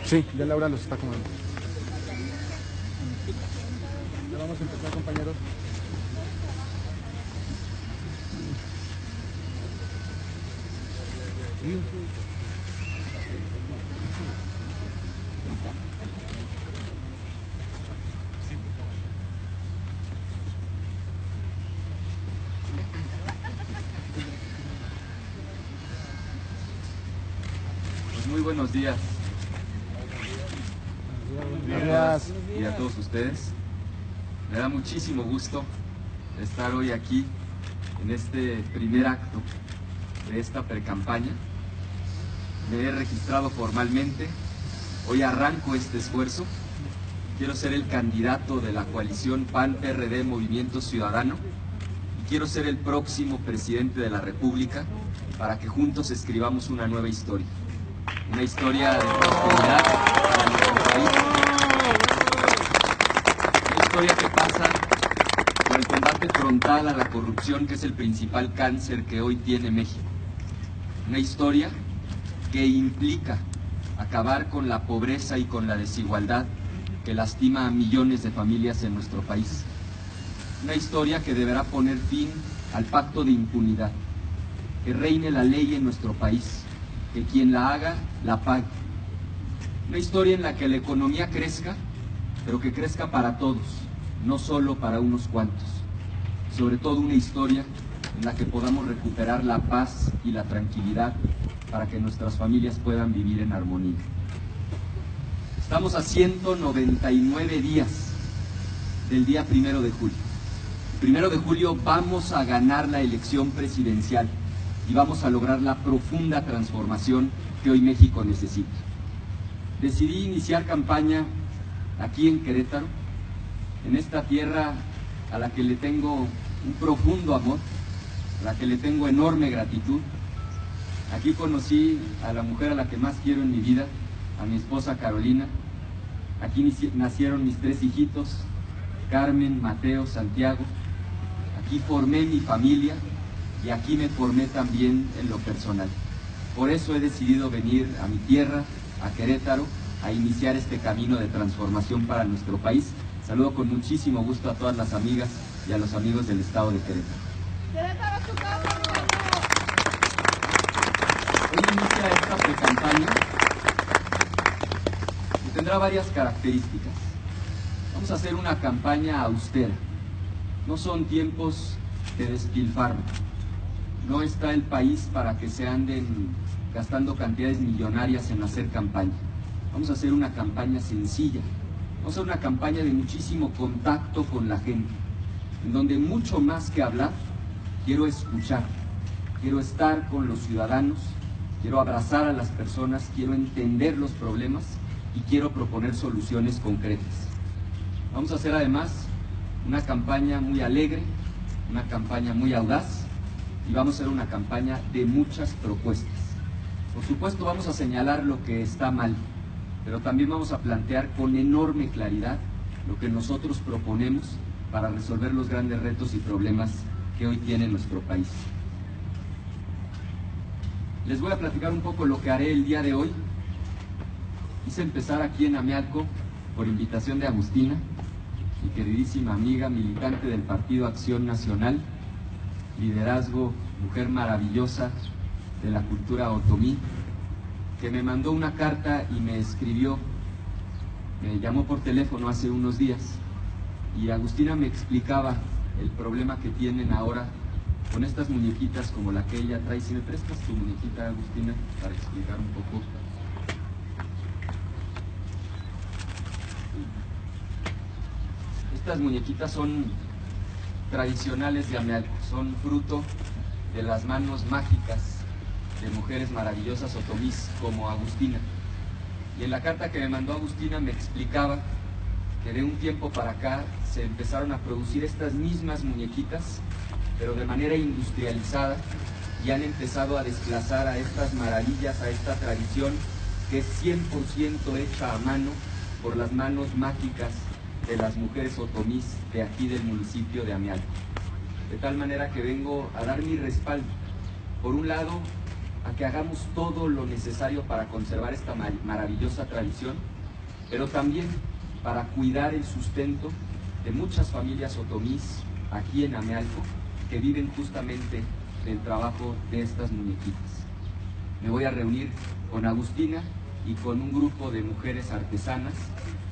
Sí, ya Laura los está acomodando. Ya vamos a empezar, compañeros. Pues muy buenos días. Y a todos ustedes. Me da muchísimo gusto estar hoy aquí en este primer acto de esta precampaña. Me he registrado formalmente, hoy arranco este esfuerzo. Quiero ser el candidato de la coalición PAN-PRD Movimiento Ciudadano y quiero ser el próximo presidente de la República para que juntos escribamos una nueva historia. Una historia de prosperidad para nuestro país. Una historia que pasa por el combate frontal a la corrupción, que es el principal cáncer que hoy tiene México. Una historia que implica acabar con la pobreza y con la desigualdad que lastima a millones de familias en nuestro país. Una historia que deberá poner fin al pacto de impunidad, que reine la ley en nuestro país, que quien la haga, la pague. Una historia en la que la economía crezca, pero que crezca para todos, no solo para unos cuantos. Sobre todo una historia en la que podamos recuperar la paz y la tranquilidad para que nuestras familias puedan vivir en armonía. Estamos a 199 días del día 1 de julio. El 1 de julio vamos a ganar la elección presidencial y vamos a lograr la profunda transformación que hoy México necesita. Decidí iniciar campaña aquí en Querétaro, en esta tierra a la que le tengo un profundo amor, a la que le tengo enorme gratitud. Aquí conocí a la mujer a la que más quiero en mi vida, a mi esposa Carolina. Aquí nacieron mis 3 hijitos, Carmen, Mateo, Santiago. Aquí formé mi familia y aquí me formé también en lo personal. Por eso he decidido venir a mi tierra, a Querétaro, a iniciar este camino de transformación para nuestro país. Saludo con muchísimo gusto a todas las amigas y a los amigos del estado de Querétaro. ¡Querétaro es tu casa! Hoy inicia esta precampaña y tendrá varias características. Vamos a hacer una campaña austera. No son tiempos de despilfarro. No está el país para que se anden gastando cantidades millonarias en hacer campaña. Vamos a hacer una campaña sencilla. Vamos a hacer una campaña de muchísimo contacto con la gente, en donde mucho más que hablar, quiero escuchar, quiero estar con los ciudadanos, quiero abrazar a las personas, quiero entender los problemas y quiero proponer soluciones concretas. Vamos a hacer además una campaña muy alegre, una campaña muy audaz y vamos a hacer una campaña de muchas propuestas. Por supuesto vamos a señalar lo que está mal, pero también vamos a plantear con enorme claridad lo que nosotros proponemos para resolver los grandes retos y problemas que hoy tiene nuestro país. Les voy a platicar un poco lo que haré el día de hoy. Quise empezar aquí en Amealco por invitación de Agustina, mi queridísima amiga, militante del Partido Acción Nacional, liderazgo, mujer maravillosa de la cultura otomí, que me mandó una carta y me escribió, me llamó por teléfono hace unos días y Agustina me explicaba el problema que tienen ahora con estas muñequitas como la que ella trae. Si me prestas tu muñequita, Agustina, para explicar un poco. Estas muñequitas son tradicionales de Amealco, son fruto de las manos mágicas de mujeres maravillosas otomís como Agustina. Y en la carta que me mandó Agustina me explicaba que de un tiempo para acá se empezaron a producir estas mismas muñequitas, pero de manera industrializada, y han empezado a desplazar a estas maravillas, a esta tradición que es 100% hecha a mano por las manos mágicas de las mujeres otomís de aquí del municipio de Amialco. De tal manera que vengo a dar mi respaldo, por un lado, a que hagamos todo lo necesario para conservar esta maravillosa tradición, pero también para cuidar el sustento de muchas familias otomís aquí en Amialco que viven justamente del trabajo de estas muñequitas. Me voy a reunir con Agustina y con un grupo de mujeres artesanas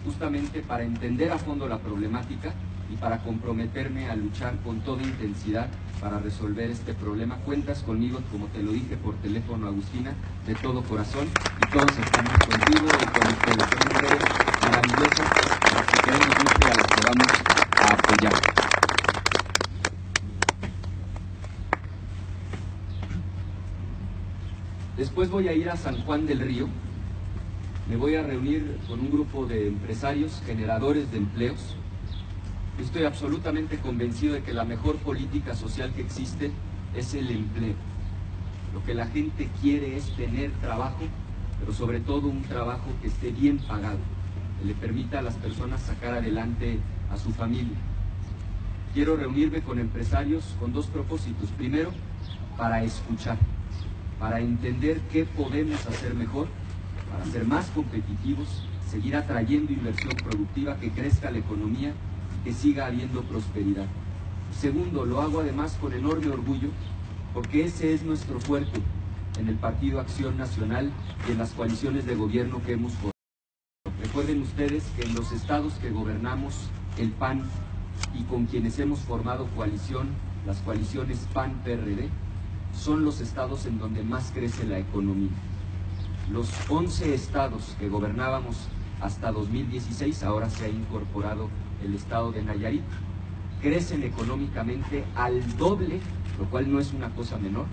justamente para entender a fondo la problemática y para comprometerme a luchar con toda intensidad para resolver este problema. Cuentas conmigo, como te lo dije por teléfono, Agustina, de todo corazón, y todos estamos contigo y con ustedes. Son mujeres maravillosas a las que queremos mucho y a las que vamos a apoyar. Después voy a ir a San Juan del Río. Me voy a reunir con un grupo de empresarios, generadores de empleos. Estoy absolutamente convencido de que la mejor política social que existe es el empleo. Lo que la gente quiere es tener trabajo, pero sobre todo un trabajo que esté bien pagado, que le permita a las personas sacar adelante a su familia. Quiero reunirme con empresarios con dos propósitos. Primero, para escuchar, para entender qué podemos hacer mejor, para ser más competitivos, seguir atrayendo inversión productiva, que crezca la economía, que siga habiendo prosperidad. Segundo, lo hago además con enorme orgullo, porque ese es nuestro fuerte en el Partido Acción Nacional y en las coaliciones de gobierno que hemos formado. Recuerden ustedes que en los estados que gobernamos, el PAN, y con quienes hemos formado coalición, las coaliciones PAN-PRD, son los estados en donde más crece la economía. Los 11 estados que gobernábamos hasta 2016, ahora se ha incorporado el estado de Nayarit, crecen económicamente al doble, lo cual no es una cosa menor,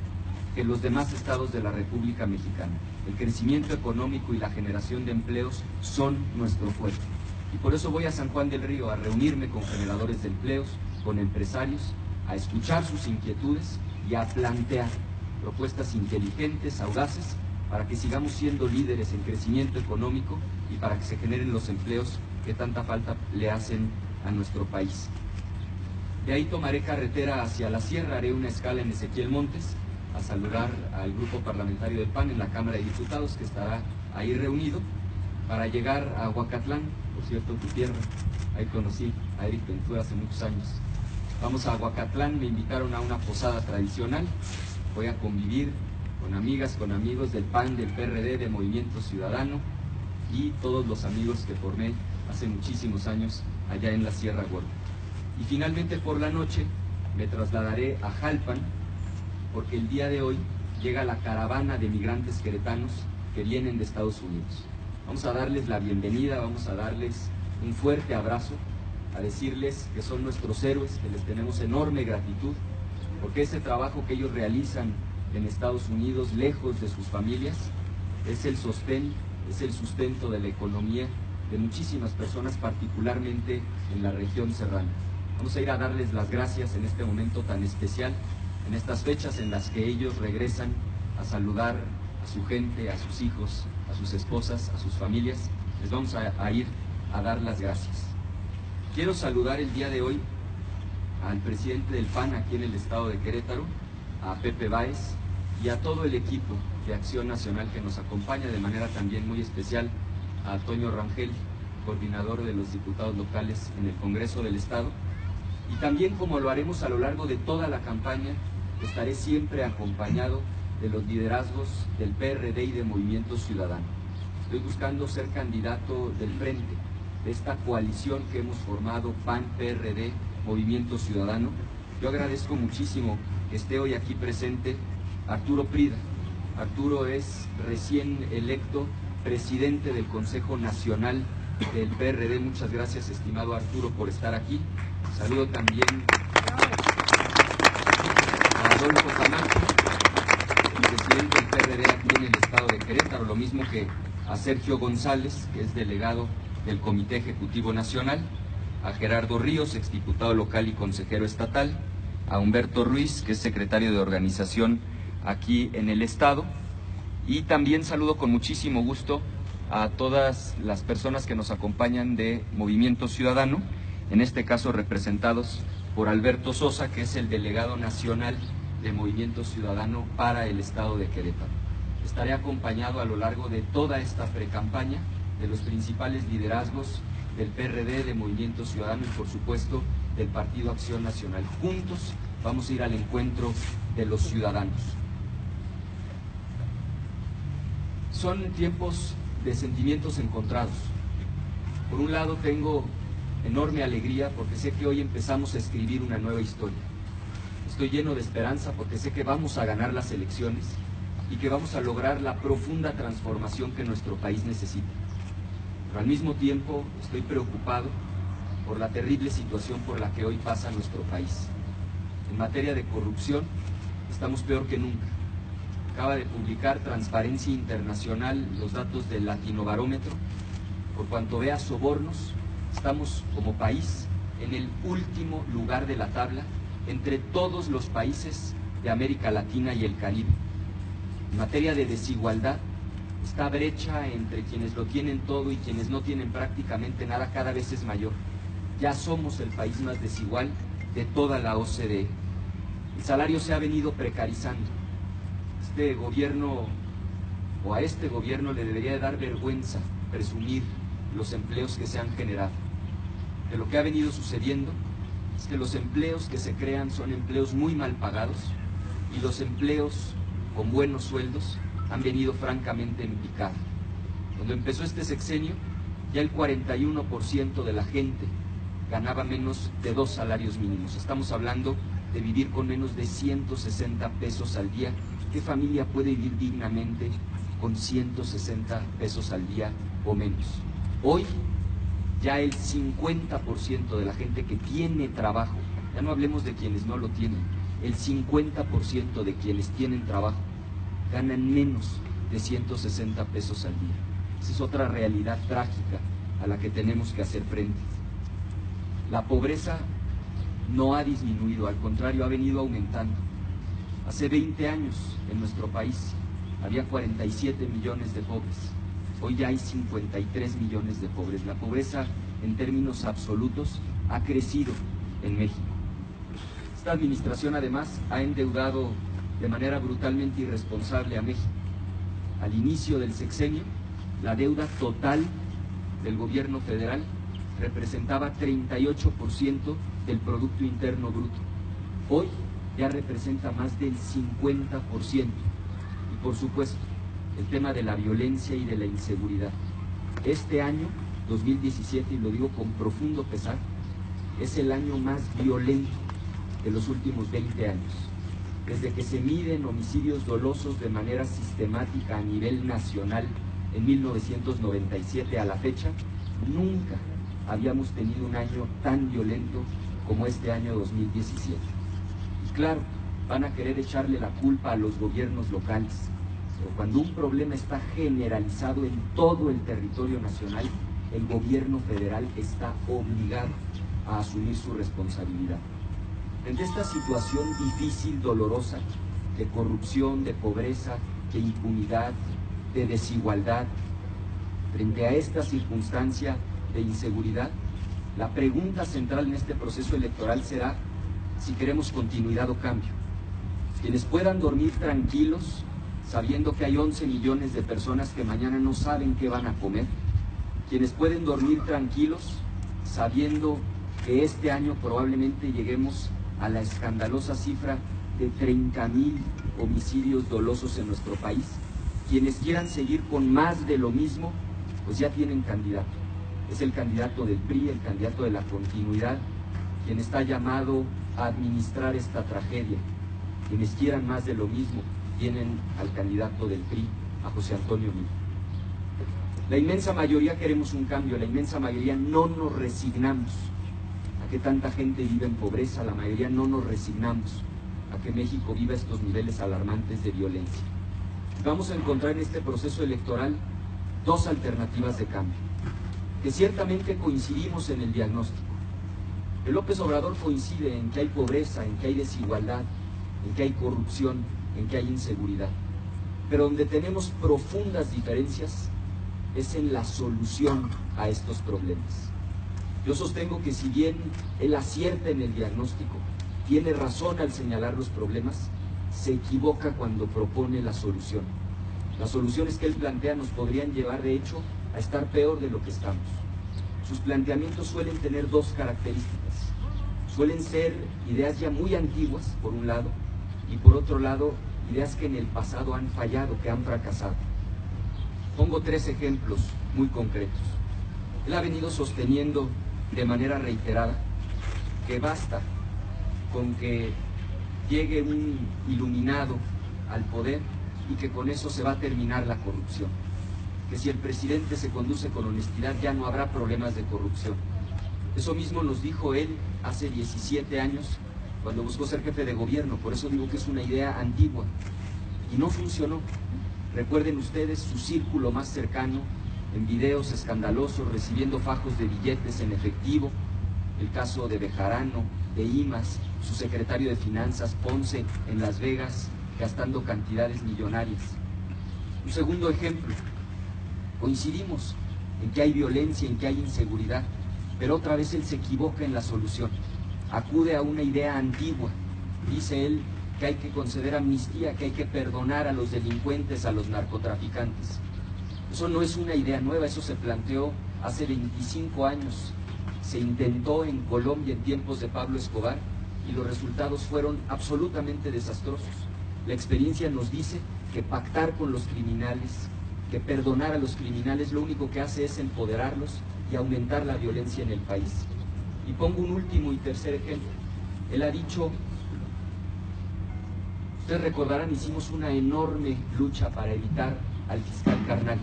que los demás estados de la República Mexicana. El crecimiento económico y la generación de empleos son nuestro fuerte. Y por eso voy a San Juan del Río a reunirme con generadores de empleos, con empresarios, a escuchar sus inquietudes y a plantear propuestas inteligentes, audaces, para que sigamos siendo líderes en crecimiento económico y para que se generen los empleos que tanta falta le hacen a nuestro país. De ahí tomaré carretera hacia la sierra, haré una escala en Ezequiel Montes a saludar al grupo parlamentario del PAN en la Cámara de Diputados, que estará ahí reunido, para llegar a Huacatlán, por cierto, tu tierra. Ahí conocí a Eric Ventura hace muchos años. Vamos a Huacatlán, me invitaron a una posada tradicional, voy a convivir con amigas, con amigos del PAN, del PRD, de Movimiento Ciudadano y todos los amigos que formé hace muchísimos años allá en la Sierra Gorda. Y finalmente por la noche me trasladaré a Jalpan, porque el día de hoy llega la caravana de migrantes queretanos que vienen de Estados Unidos. Vamos a darles la bienvenida, vamos a darles un fuerte abrazo, a decirles que son nuestros héroes, que les tenemos enorme gratitud, porque ese trabajo que ellos realizan en Estados Unidos, lejos de sus familias, es el sostén, es el sustento de la economía de muchísimas personas, particularmente en la región serrana. Vamos a ir a darles las gracias en este momento tan especial, en estas fechas en las que ellos regresan a saludar a su gente, a sus hijos, a sus esposas, a sus familias. Les vamos a ir a dar las gracias. Quiero saludar el día de hoy al presidente del PAN aquí en el estado de Querétaro, a Pepe Báez, y a todo el equipo de Acción Nacional que nos acompaña, de manera también muy especial a Toño Rangel, coordinador de los diputados locales en el Congreso del Estado. Y también, como lo haremos a lo largo de toda la campaña, estaré siempre acompañado de los liderazgos del PRD y de Movimiento Ciudadano. Estoy buscando ser candidato del frente de esta coalición que hemos formado, PAN, PRD, Movimiento Ciudadano. Yo agradezco muchísimo que esté hoy aquí presente Arturo Prida. Arturo es recién electo presidente del Consejo Nacional del PRD. Muchas gracias, estimado Arturo, por estar aquí. Saludo también a Adolfo Camacho, el presidente del PRD aquí en el estado de Querétaro, lo mismo que a Sergio González, que es delegado del Comité Ejecutivo Nacional, a Gerardo Ríos, exdiputado local y consejero estatal, a Humberto Ruiz, que es secretario de organización aquí en el Estado, y también saludo con muchísimo gusto a todas las personas que nos acompañan de Movimiento Ciudadano, en este caso representados por Alberto Sosa, que es el delegado nacional de Movimiento Ciudadano para el Estado de Querétaro. Estaré acompañado a lo largo de toda esta precampaña de los principales liderazgos del PRD, de Movimiento Ciudadano y por supuesto del Partido Acción Nacional. Juntos vamos a ir al encuentro de los ciudadanos. Son tiempos de sentimientos encontrados. Por un lado tengo enorme alegría porque sé que hoy empezamos a escribir una nueva historia. Estoy lleno de esperanza porque sé que vamos a ganar las elecciones y que vamos a lograr la profunda transformación que nuestro país necesita. Pero al mismo tiempo estoy preocupado por la terrible situación por la que hoy pasa nuestro país. En materia de corrupción estamos peor que nunca. Acaba de publicar Transparencia Internacional los datos del Latinobarómetro. Por cuanto vea sobornos, estamos como país en el último lugar de la tabla entre todos los países de América Latina y el Caribe. En materia de desigualdad, esta brecha entre quienes lo tienen todo y quienes no tienen prácticamente nada cada vez es mayor. Ya somos el país más desigual de toda la OCDE. El salario se ha venido precarizando. Este gobierno, o a este gobierno le debería de dar vergüenza presumir los empleos que se han generado. De lo que ha venido sucediendo es que los empleos que se crean son empleos muy mal pagados y los empleos con buenos sueldos han venido francamente en picada. Cuando empezó este sexenio, ya el 41% de la gente ganaba menos de 2 salarios mínimos. Estamos hablando de vivir con menos de 160 pesos al día. ¿Qué familia puede vivir dignamente con 160 pesos al día o menos? Hoy ya el 50% de la gente que tiene trabajo, ya no hablemos de quienes no lo tienen, el 50% de quienes tienen trabajo ganan menos de 160 pesos al día. Esa es otra realidad trágica a la que tenemos que hacer frente. La pobreza no ha disminuido, al contrario, ha venido aumentando. Hace 20 años en nuestro país había 47 millones de pobres, hoy ya hay 53 millones de pobres. La pobreza en términos absolutos ha crecido en México. Esta administración además ha endeudado de manera brutalmente irresponsable a México. Al inicio del sexenio, la deuda total del gobierno federal representaba 38% del Producto Interno Bruto. Hoy ya representa más del 50%. Y por supuesto, el tema de la violencia y de la inseguridad. Este año, 2017, y lo digo con profundo pesar, es el año más violento de los últimos 20 años. Desde que se miden homicidios dolosos de manera sistemática a nivel nacional en 1997 a la fecha, nunca habíamos tenido un año tan violento como este año 2017. Y claro, van a querer echarle la culpa a los gobiernos locales, pero cuando un problema está generalizado en todo el territorio nacional, el gobierno federal está obligado a asumir su responsabilidad. Frente a esta situación difícil, dolorosa, de corrupción, de pobreza, de impunidad, de desigualdad, frente a esta circunstancia de inseguridad, la pregunta central en este proceso electoral será si queremos continuidad o cambio. Quienes puedan dormir tranquilos, sabiendo que hay 11 millones de personas que mañana no saben qué van a comer, quienes pueden dormir tranquilos, sabiendo que este año probablemente lleguemos a la escandalosa cifra de 30,000 homicidios dolosos en nuestro país. Quienes quieran seguir con más de lo mismo, pues ya tienen candidato. Es el candidato del PRI, el candidato de la continuidad, quien está llamado a administrar esta tragedia. Quienes quieran más de lo mismo, tienen al candidato del PRI, a José Antonio Meade. La inmensa mayoría queremos un cambio, la inmensa mayoría no nos resignamos a que tanta gente viva en pobreza, la mayoría no nos resignamos a que México viva estos niveles alarmantes de violencia. Vamos a encontrar en este proceso electoral dos alternativas de cambio, que ciertamente coincidimos en el diagnóstico. El López Obrador coincide en que hay pobreza, en que hay desigualdad, en que hay corrupción, en que hay inseguridad. Pero donde tenemos profundas diferencias es en la solución a estos problemas. Yo sostengo que si bien él acierta en el diagnóstico, tiene razón al señalar los problemas, se equivoca cuando propone la solución. Las soluciones que él plantea nos podrían llevar, de hecho, a estar peor de lo que estamos. Sus planteamientos suelen tener dos características. Suelen ser ideas ya muy antiguas, por un lado, y por otro lado, ideas que en el pasado han fallado, que han fracasado. Pongo tres ejemplos muy concretos. Él ha venido sosteniendo de manera reiterada que basta con que llegue un iluminado al poder y que con eso se va a terminar la corrupción. Que si el presidente se conduce con honestidad ya no habrá problemas de corrupción. Eso mismo nos dijo él hace 17 años cuando buscó ser jefe de gobierno. Por eso digo que es una idea antigua y no funcionó. Recuerden ustedes su círculo más cercano en videos escandalosos recibiendo fajos de billetes en efectivo, el caso de Bejarano, de Imas, su secretario de Finanzas, Ponce, en Las Vegas, gastando cantidades millonarias. Un segundo ejemplo, coincidimos en que hay violencia, en que hay inseguridad, pero otra vez él se equivoca en la solución. Acude a una idea antigua, dice él que hay que conceder amnistía, que hay que perdonar a los delincuentes, a los narcotraficantes. Eso no es una idea nueva, eso se planteó hace 25 años. Se intentó en Colombia en tiempos de Pablo Escobar y los resultados fueron absolutamente desastrosos. La experiencia nos dice que pactar con los criminales, que perdonar a los criminales, lo único que hace es empoderarlos y aumentar la violencia en el país. Y pongo un último y tercer ejemplo. Él ha dicho, ustedes recordarán, hicimos una enorme lucha para evitar al fiscal carnal,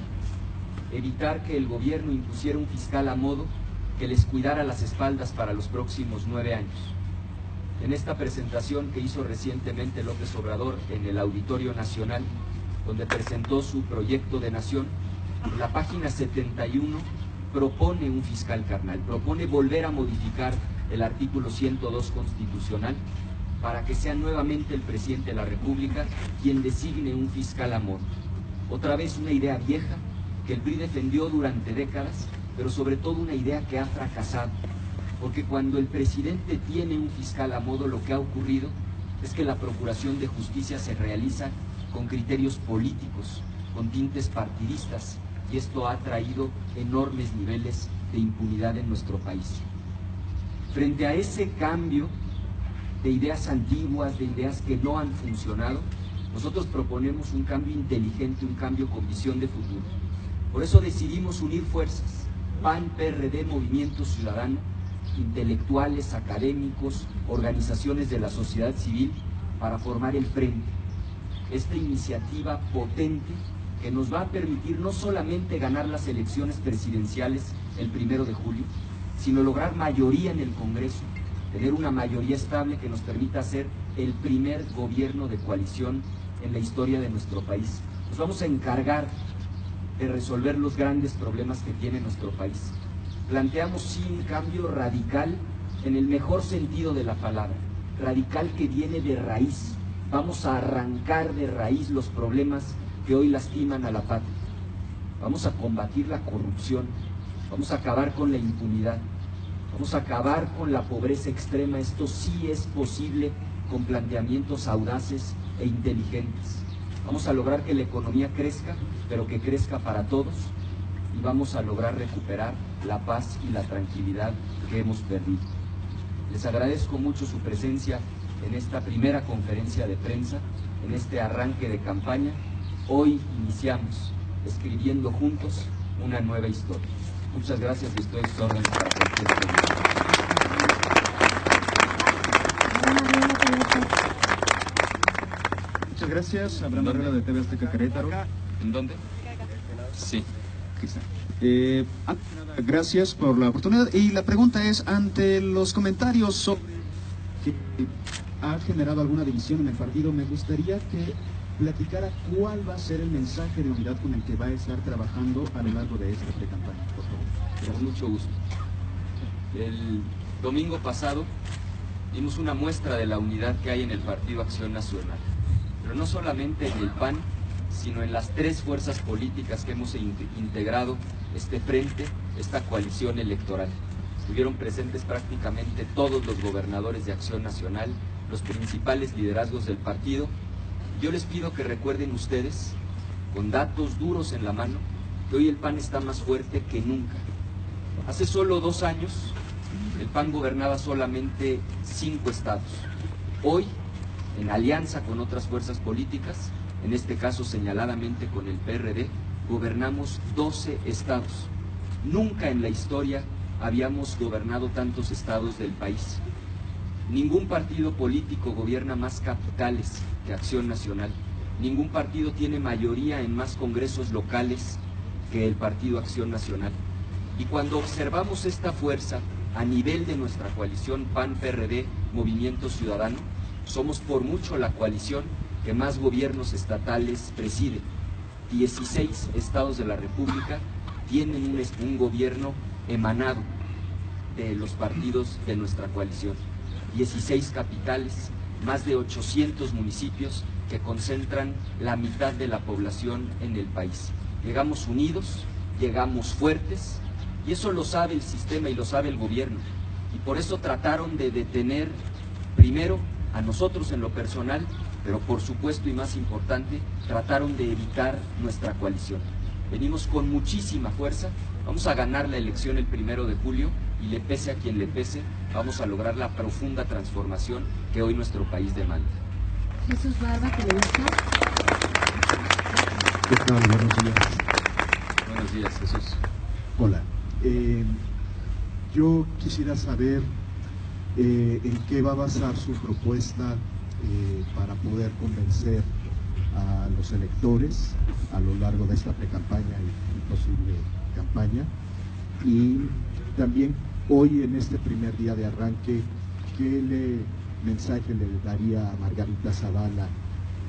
evitar que el gobierno impusiera un fiscal a modo que les cuidara las espaldas para los próximos 9 años. En esta presentación que hizo recientemente López Obrador en el Auditorio Nacional, donde presentó su proyecto de nación, en la página 71 propone un fiscal carnal, propone volver a modificar el artículo 102 constitucional para que sea nuevamente el presidente de la República quien designe un fiscal a modo. Otra vez una idea vieja que el PRI defendió durante décadas, pero sobre todo una idea que ha fracasado, porque cuando el presidente tiene un fiscal a modo, lo que ha ocurrido es que la Procuración de Justicia se realiza con criterios políticos, con tintes partidistas, y esto ha traído enormes niveles de impunidad en nuestro país. Frente a ese cambio de ideas antiguas, de ideas que no han funcionado, nosotros proponemos un cambio inteligente, un cambio con visión de futuro. Por eso decidimos unir fuerzas, PAN, PRD, Movimiento Ciudadano, intelectuales, académicos, organizaciones de la sociedad civil, para formar el Frente. Esta iniciativa potente que nos va a permitir no solamente ganar las elecciones presidenciales el 1 de julio, sino lograr mayoría en el Congreso, tener una mayoría estable que nos permita ser el primer gobierno de coalición en la historia de nuestro país. Nos vamos a encargar de resolver los grandes problemas que tiene nuestro país. Planteamos sí un cambio radical en el mejor sentido de la palabra, radical que viene de raíz. Vamos a arrancar de raíz los problemas que hoy lastiman a la patria. Vamos a combatir la corrupción, vamos a acabar con la impunidad, vamos a acabar con la pobreza extrema. Esto sí es posible con planteamientos audaces e inteligentes. Vamos a lograr que la economía crezca, pero que crezca para todos, y vamos a lograr recuperar la paz y la tranquilidad que hemos perdido. Les agradezco mucho su presencia en esta primera conferencia de prensa, en este arranque de campaña. Hoy iniciamos escribiendo juntos una nueva historia. Muchas gracias y estoy a sus órdenes para cualquier pregunta. Muchas gracias, Abraham Barrera de TV Azteca Querétaro. ¿En dónde? Sí. Aquí está. Antes de nada, gracias por la oportunidad. Y la pregunta es, ante los comentarios sobre que ha generado alguna división en el partido, me gustaría que platicara cuál va a ser el mensaje de unidad con el que va a estar trabajando a lo largo de esta pre-campaña, por favor. Con mucho gusto. El domingo pasado dimos una muestra de la unidad que hay en el Partido Acción Nacional, pero no solamente en el PAN, sino en las tres fuerzas políticas que hemos integrado este frente, esta coalición electoral. Estuvieron presentes prácticamente todos los gobernadores de Acción Nacional, los principales liderazgos del partido. Yo les pido que recuerden ustedes, con datos duros en la mano, que hoy el PAN está más fuerte que nunca. Hace solo 2 años, el PAN gobernaba solamente 5 estados. Hoy, en alianza con otras fuerzas políticas, en este caso señaladamente con el PRD, gobernamos 12 estados. Nunca en la historia habíamos gobernado tantos estados del país. Ningún partido político gobierna más capitales que Acción Nacional. Ningún partido tiene mayoría en más congresos locales que el Partido Acción Nacional. Y cuando observamos esta fuerza a nivel de nuestra coalición PAN-PRD, Movimiento Ciudadano, somos por mucho la coalición que más gobiernos estatales preside. 16 estados de la República tienen un gobierno emanado de los partidos de nuestra coalición. 16 capitales, más de 800 municipios que concentran la mitad de la población en el país. Llegamos unidos, llegamos fuertes, y eso lo sabe el sistema y lo sabe el gobierno. Y por eso trataron de detener primero a nosotros en lo personal, pero por supuesto y más importante, trataron de evitar nuestra coalición. Venimos con muchísima fuerza, vamos a ganar la elección el 1 de julio y le pese a quien le pese, vamos a lograr la profunda transformación que hoy nuestro país demanda. Jesús Barba, Televisa. ¿Qué tal? Buenos días. Buenos días, Jesús. Hola. Yo quisiera saber en qué va a basar su propuesta para poder convencer a los electores a lo largo de esta pre-campaña y posible campaña. Y también hoy, en este primer día de arranque, ¿qué mensaje le daría a Margarita Zavala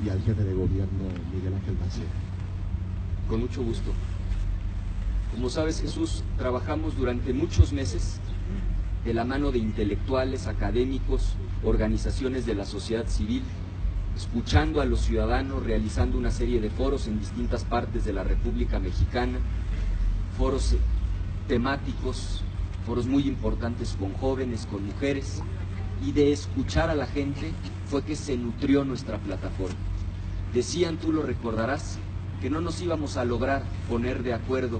y al jefe de gobierno Miguel Ángel Mancera? Con mucho gusto. Como sabes, Jesús, trabajamos durante muchos meses de la mano de intelectuales, académicos, organizaciones de la sociedad civil, escuchando a los ciudadanos, realizando una serie de foros en distintas partes de la República Mexicana, foros temáticos, foros muy importantes con jóvenes, con mujeres, y de escuchar a la gente fue que se nutrió nuestra plataforma. Decían, tú lo recordarás, que no nos íbamos a lograr poner de acuerdo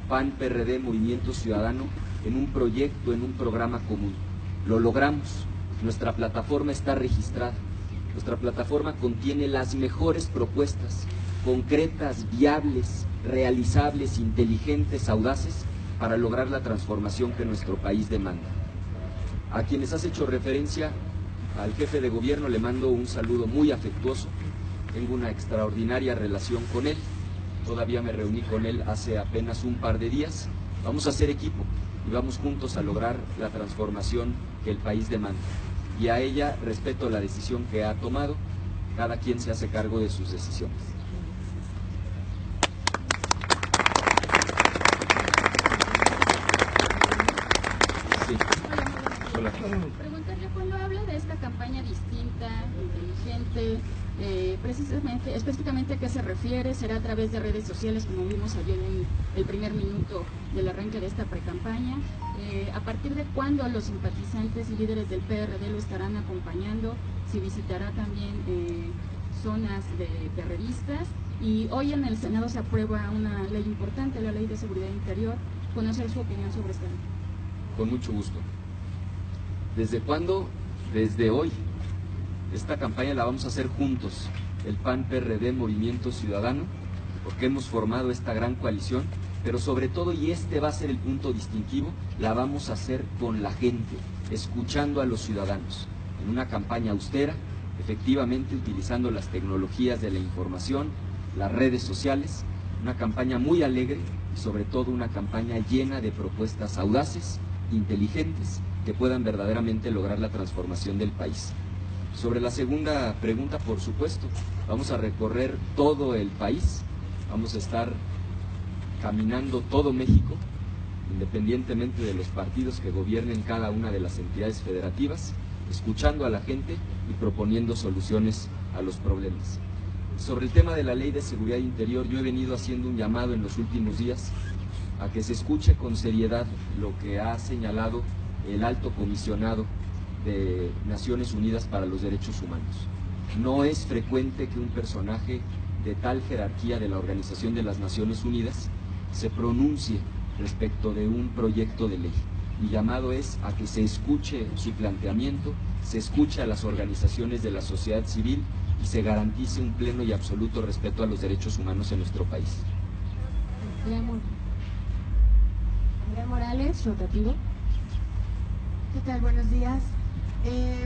PAN, PRD, Movimiento Ciudadano, en un proyecto, en un programa común. Lo logramos. Nuestra plataforma está registrada. Nuestra plataforma contiene las mejores propuestas, concretas, viables, realizables, inteligentes, audaces, para lograr la transformación que nuestro país demanda. A quienes has hecho referencia, al jefe de gobierno le mando un saludo muy afectuoso. Tengo una extraordinaria relación con él. Todavía me reuní con él hace apenas un par de días. Vamos a hacer equipo y vamos juntos a lograr la transformación que el país demanda. Y a ella respeto la decisión que ha tomado. Cada quien se hace cargo de sus decisiones. Sí. Hola. Preguntarle, cuando habla de esta campaña distinta, inteligente, precisamente, específicamente a qué se refiere, será a través de redes sociales, como vimos ayer en el primer minuto del arranque de esta precampaña. ¿A partir de cuándo los simpatizantes y líderes del PRD lo estarán acompañando? Si visitará también zonas de perredistas. Y hoy en el Senado se aprueba una ley importante, la Ley de Seguridad Interior. Conocer su opinión sobre esta ley. Con mucho gusto. ¿Desde cuándo? Desde hoy. Esta campaña la vamos a hacer juntos, el PAN, PRD, Movimiento Ciudadano, porque hemos formado esta gran coalición, pero sobre todo, y este va a ser el punto distintivo, la vamos a hacer con la gente, escuchando a los ciudadanos, en una campaña austera, efectivamente utilizando las tecnologías de la información, las redes sociales, una campaña muy alegre y sobre todo una campaña llena de propuestas audaces, inteligentes, que puedan verdaderamente lograr la transformación del país. Sobre la segunda pregunta, por supuesto, vamos a recorrer todo el país, vamos a estar caminando todo México, independientemente de los partidos que gobiernen cada una de las entidades federativas, escuchando a la gente y proponiendo soluciones a los problemas. Sobre el tema de la Ley de Seguridad Interior, yo he venido haciendo un llamado en los últimos días a que se escuche con seriedad lo que ha señalado el alto comisionado de Naciones Unidas para los Derechos Humanos. No es frecuente que un personaje de tal jerarquía de la Organización de las Naciones Unidas se pronuncie respecto de un proyecto de ley. Mi llamado es a que se escuche su planteamiento, se escuche a las organizaciones de la sociedad civil y se garantice un pleno y absoluto respeto a los derechos humanos en nuestro país. Andrea Morales, rotativo. ¿Qué tal? Buenos días.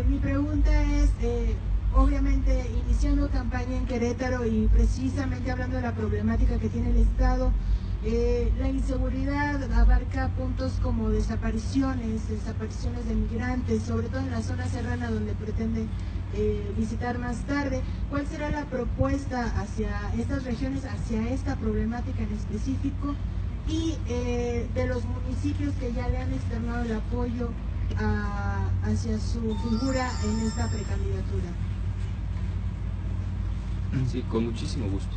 Mi pregunta es, obviamente, iniciando campaña en Querétaro y precisamente hablando de la problemática que tiene el Estado, la inseguridad abarca puntos como desapariciones de migrantes, sobre todo en la zona serrana donde pretende visitar más tarde. ¿Cuál será la propuesta hacia estas regiones, hacia esta problemática en específico? Y de los municipios que ya le han externado el apoyo hacia su figura en esta precandidatura. Sí, con muchísimo gusto.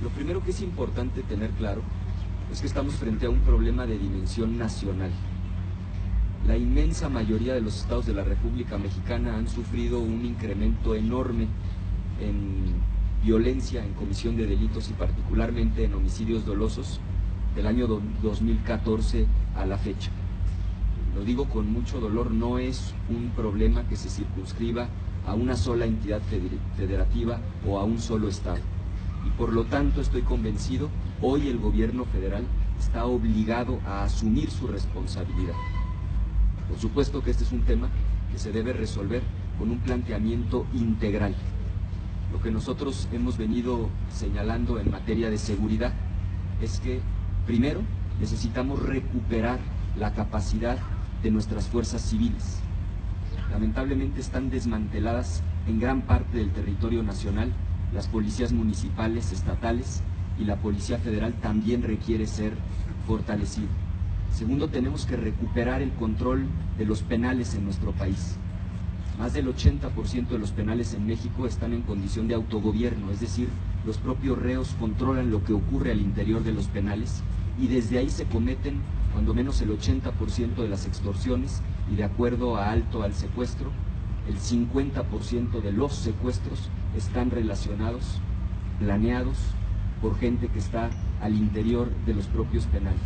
Lo primero que es importante tener claro es que estamos frente a un problema de dimensión nacional. La inmensa mayoría de los estados de la República Mexicana han sufrido un incremento enorme en violencia, en comisión de delitos y particularmente en homicidios dolosos del año 2014 a la fecha. Lo digo con mucho dolor, no es un problema que se circunscriba a una sola entidad federativa o a un solo estado. Y por lo tanto estoy convencido, hoy el gobierno federal está obligado a asumir su responsabilidad. Por supuesto que este es un tema que se debe resolver con un planteamiento integral. Lo que nosotros hemos venido señalando en materia de seguridad es que, primero, necesitamos recuperar la capacidad de nuestras fuerzas civiles. Lamentablemente están desmanteladas en gran parte del territorio nacional. Las policías municipales, estatales y la Policía Federal también requiere ser fortalecida. Segundo, tenemos que recuperar el control de los penales en nuestro país. Más del 80% de los penales en México están en condición de autogobierno, es decir, los propios reos controlan lo que ocurre al interior de los penales y desde ahí se cometen cuando menos el 80% de las extorsiones y de acuerdo a Alto al secuestro, el 50% de los secuestros están relacionados, planeados por gente que está al interior de los propios penales.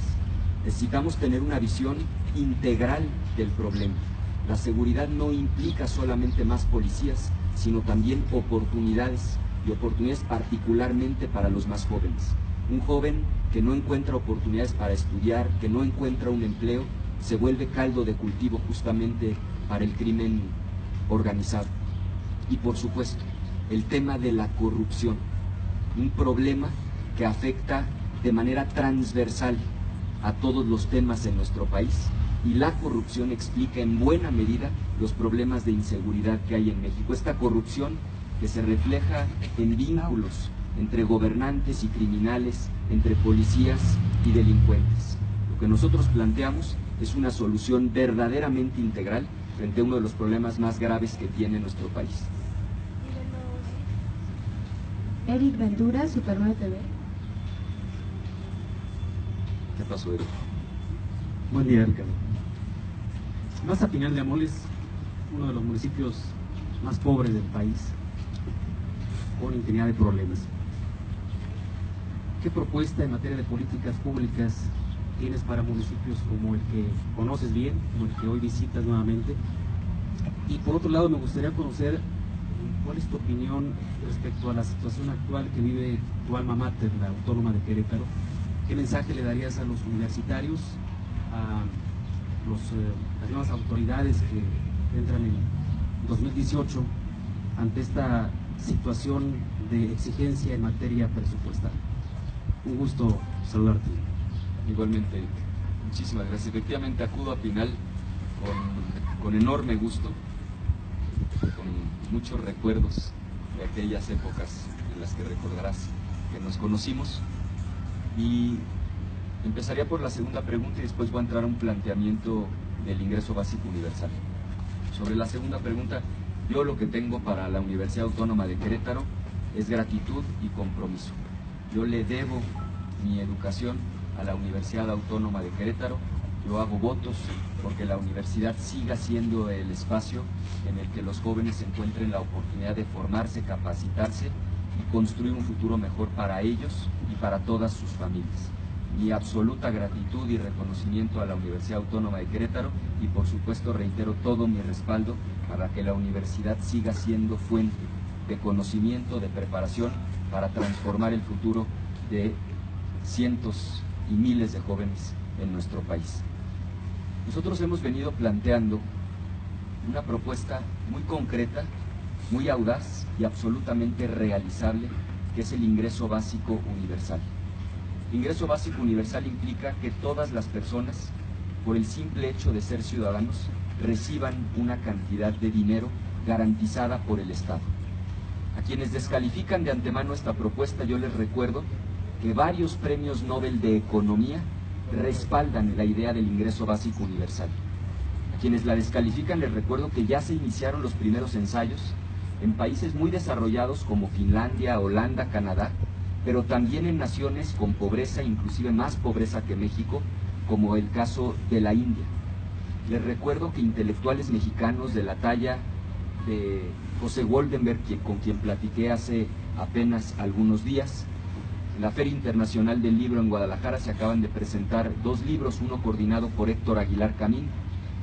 Necesitamos tener una visión integral del problema. La seguridad no implica solamente más policías, sino también oportunidades, y oportunidades particularmente para los más jóvenes. Un joven que no encuentra oportunidades para estudiar, que no encuentra un empleo, se vuelve caldo de cultivo justamente para el crimen organizado. Y por supuesto, el tema de la corrupción, un problema que afecta de manera transversal a todos los temas en nuestro país, y la corrupción explica en buena medida los problemas de inseguridad que hay en México. Esta corrupción que se refleja en vínculos entre gobernantes y criminales, entre policías y delincuentes. Lo que nosotros planteamos es una solución verdaderamente integral frente a uno de los problemas más graves que tiene nuestro país. Eric Ventura, Super 9 TV. ¿Qué pasó, Eric? Buen día, Ricardo. Maza Pinal de Amol es uno de los municipios más pobres del país, con infinidad de problemas. ¿Qué propuesta en materia de políticas públicas tienes para municipios como el que conoces bien, como el que hoy visitas nuevamente? Y por otro lado, me gustaría conocer cuál es tu opinión respecto a la situación actual que vive tu alma mater, la Autónoma de Querétaro. ¿Qué mensaje le darías a los universitarios, a las nuevas autoridades que entran en 2018 ante esta situación de exigencia en materia presupuestal? Un gusto saludarte. Igualmente, Eric. Muchísimas gracias. Efectivamente, acudo a Pinal con enorme gusto. con muchos recuerdos de aquellas épocas en las que recordarás que nos conocimos. Y empezaría por la segunda pregunta y después voy a entrar a un planteamiento del ingreso básico universal. Sobre la segunda pregunta, yo lo que tengo para la Universidad Autónoma de Querétaro es gratitud y compromiso. Yo le debo mi educación a la Universidad Autónoma de Querétaro. Yo hago votos porque la universidad siga siendo el espacio en el que los jóvenes encuentren la oportunidad de formarse, capacitarse y construir un futuro mejor para ellos y para todas sus familias. Mi absoluta gratitud y reconocimiento a la Universidad Autónoma de Querétaro y por supuesto reitero todo mi respaldo para que la universidad siga siendo fuente de conocimiento, de preparación para transformar el futuro de cientos y miles de jóvenes en nuestro país. Nosotros hemos venido planteando una propuesta muy concreta, muy audaz y absolutamente realizable, que es el ingreso básico universal. El ingreso básico universal implica que todas las personas, por el simple hecho de ser ciudadanos, reciban una cantidad de dinero garantizada por el Estado. A quienes descalifican de antemano esta propuesta, yo les recuerdo que varios premios Nobel de Economía respaldan la idea del ingreso básico universal. A quienes la descalifican les recuerdo que ya se iniciaron los primeros ensayos en países muy desarrollados como Finlandia, Holanda, Canadá, pero también en naciones con pobreza, inclusive más pobreza que México, como el caso de la India. Les recuerdo que intelectuales mexicanos de la talla de José Woldenberg, con quien platiqué hace apenas algunos días, en la Feria Internacional del Libro en Guadalajara se acaban de presentar 2 libros, uno coordinado por Héctor Aguilar Camín.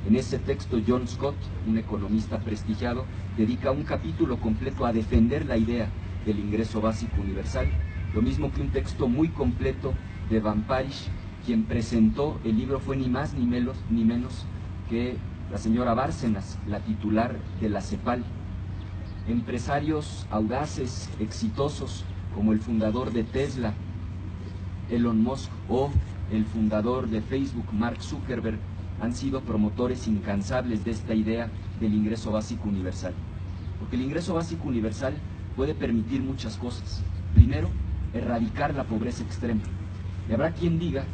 En ese texto, John Scott, un economista prestigiado, dedica un capítulo completo a defender la idea del ingreso básico universal, lo mismo que un texto muy completo de Van Parijs, quien presentó el libro fue ni más ni menos que la señora Bárcenas, la titular de la CEPAL. Empresarios audaces, exitosos, como el fundador de Tesla, Elon Musk, o el fundador de Facebook, Mark Zuckerberg, han sido promotores incansables de esta idea del ingreso básico universal. Porque el ingreso básico universal puede permitir muchas cosas. Primero, erradicar la pobreza extrema. Y habrá quien diga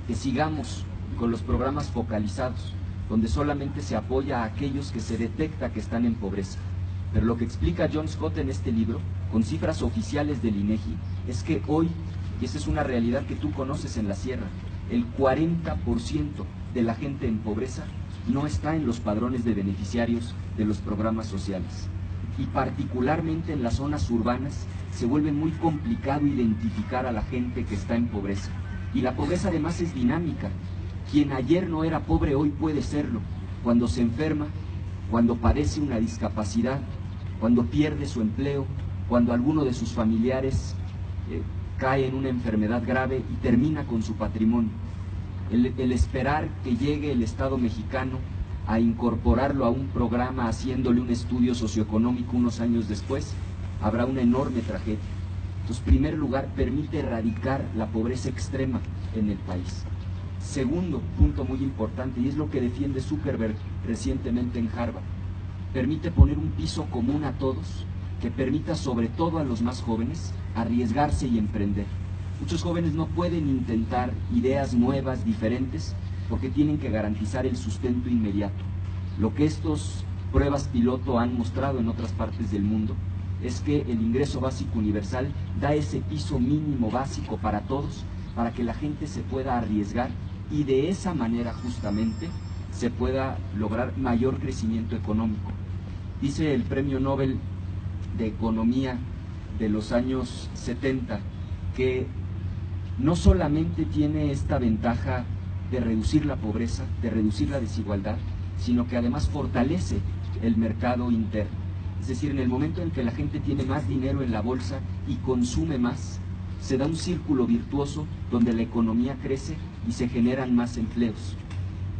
que sigamos con los programas focalizados, donde solamente se apoya a aquellos que se detecta que están en pobreza. Pero lo que explica John Scott en este libro, con cifras oficiales del INEGI, es que hoy, y esa es una realidad que tú conoces en la sierra, el 40% de la gente en pobreza no está en los padrones de beneficiarios de los programas sociales. Y particularmente en las zonas urbanas se vuelve muy complicado identificar a la gente que está en pobreza. Y la pobreza además es dinámica. Quien ayer no era pobre hoy puede serlo, cuando se enferma, cuando padece una discapacidad, cuando pierde su empleo, cuando alguno de sus familiares cae en una enfermedad grave y termina con su patrimonio. El esperar que llegue el Estado mexicano a incorporarlo a un programa haciéndole un estudio socioeconómico unos años después, habrá una enorme tragedia. Entonces, en primer lugar, permite erradicar la pobreza extrema en el país. Segundo punto muy importante, y es lo que defiende Zuckerberg recientemente en Harvard, permite poner un piso común a todos, que permita sobre todo a los más jóvenes arriesgarse y emprender. Muchos jóvenes no pueden intentar ideas nuevas, diferentes, porque tienen que garantizar el sustento inmediato. Lo que estas pruebas piloto han mostrado en otras partes del mundo es que el ingreso básico universal da ese piso mínimo básico para todos, para que la gente se pueda arriesgar y de esa manera justamente se pueda lograr mayor crecimiento económico. Dice el Premio Nobel de Economía de los años 70 que no solamente tiene esta ventaja de reducir la pobreza, de reducir la desigualdad, sino que además fortalece el mercado interno. Es decir, en el momento en que la gente tiene más dinero en la bolsa y consume más, se da un círculo virtuoso donde la economía crece y se generan más empleos.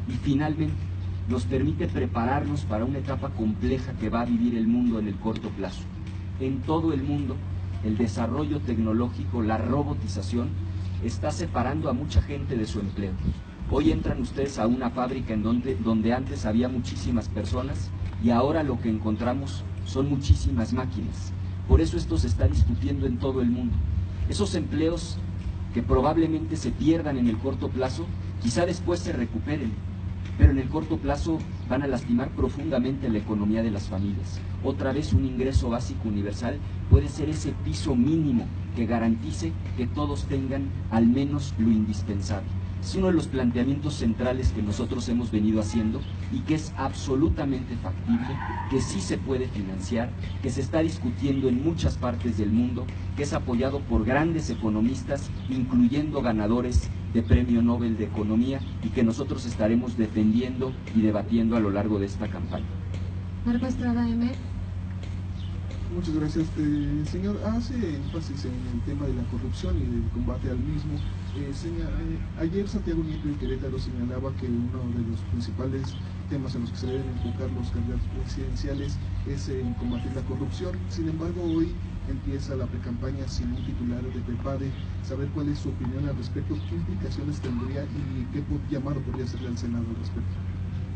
Y finalmente, nos permite prepararnos para una etapa compleja que va a vivir el mundo en el corto plazo. En todo el mundo, el desarrollo tecnológico, la robotización, está separando a mucha gente de su empleo. Hoy entran ustedes a una fábrica en donde antes había muchísimas personas y ahora lo que encontramos son muchísimas máquinas. Por eso esto se está discutiendo en todo el mundo. Esos empleos que probablemente se pierdan en el corto plazo, quizá después se recuperen, pero en el corto plazo van a lastimar profundamente la economía de las familias. Otra vez, un ingreso básico universal puede ser ese piso mínimo que garantice que todos tengan al menos lo indispensable. Es uno de los planteamientos centrales que nosotros hemos venido haciendo y que es absolutamente factible, que sí se puede financiar, que se está discutiendo en muchas partes del mundo, que es apoyado por grandes economistas, incluyendo ganadores de Premio Nobel de Economía, y que nosotros estaremos defendiendo y debatiendo a lo largo de esta campaña. Marco Estrada M. Muchas gracias. Señor, hace énfasis en el tema de la corrupción y el combate al mismo. Ayer Santiago Nieto en Querétaro señalaba que uno de los principales temas en los que se deben enfocar los candidatos presidenciales es en combatir la corrupción. Sin embargo, hoy empieza la precampaña sin un titular de PEPADE. Saber cuál es su opinión al respecto, qué implicaciones tendría y qué llamado podría hacerle al Senado al respecto.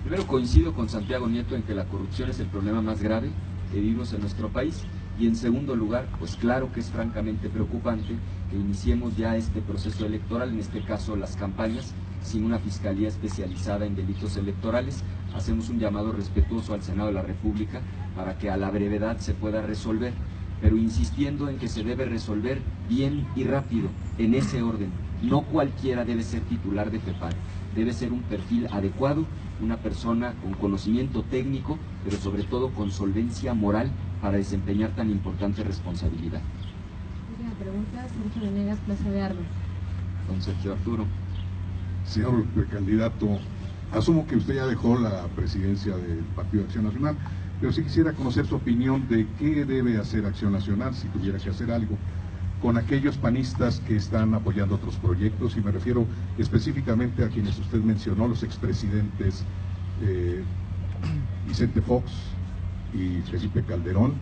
Primero, coincido con Santiago Nieto en que la corrupción es el problema más grave que vivimos en nuestro país, y en segundo lugar, pues claro que es francamente preocupante que iniciemos ya este proceso electoral, en este caso las campañas, sin una fiscalía especializada en delitos electorales. Hacemos un llamado respetuoso al Senado de la República para que a la brevedad se pueda resolver, pero insistiendo en que se debe resolver bien y rápido, en ese orden. No cualquiera debe ser titular de FEPADE, debe ser un perfil adecuado, una persona con conocimiento técnico, pero sobre todo con solvencia moral para desempeñar tan importante responsabilidad. Última pregunta, Sergio Venegas, Plaza de Armas. Don Sergio Arturo. Señor precandidato, asumo que usted ya dejó la presidencia del Partido de Acción Nacional, pero sí quisiera conocer su opinión de qué debe hacer Acción Nacional, si tuviera que hacer algo, con aquellos panistas que están apoyando otros proyectos, y me refiero específicamente a quienes usted mencionó, los expresidentes Vicente Fox y Felipe Calderón.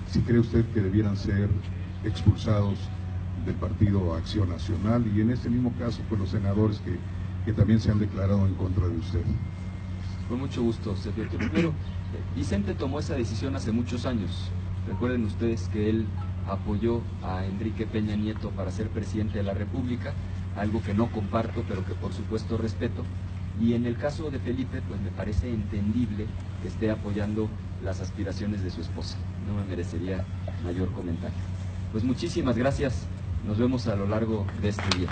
¿Sí cree usted que debieran ser expulsados del Partido Acción Nacional? Y en este mismo caso, pues los senadores que también se han declarado en contra de usted. Con mucho gusto, Sergio. Primero, Vicente tomó esa decisión hace muchos años. Recuerden ustedes que él apoyó a Enrique Peña Nieto para ser presidente de la República, algo que no comparto, pero que por supuesto respeto. Y en el caso de Felipe, pues me parece entendible que esté apoyando las aspiraciones de su esposa. No me merecería mayor comentario. Pues muchísimas gracias. Nos vemos a lo largo de este día.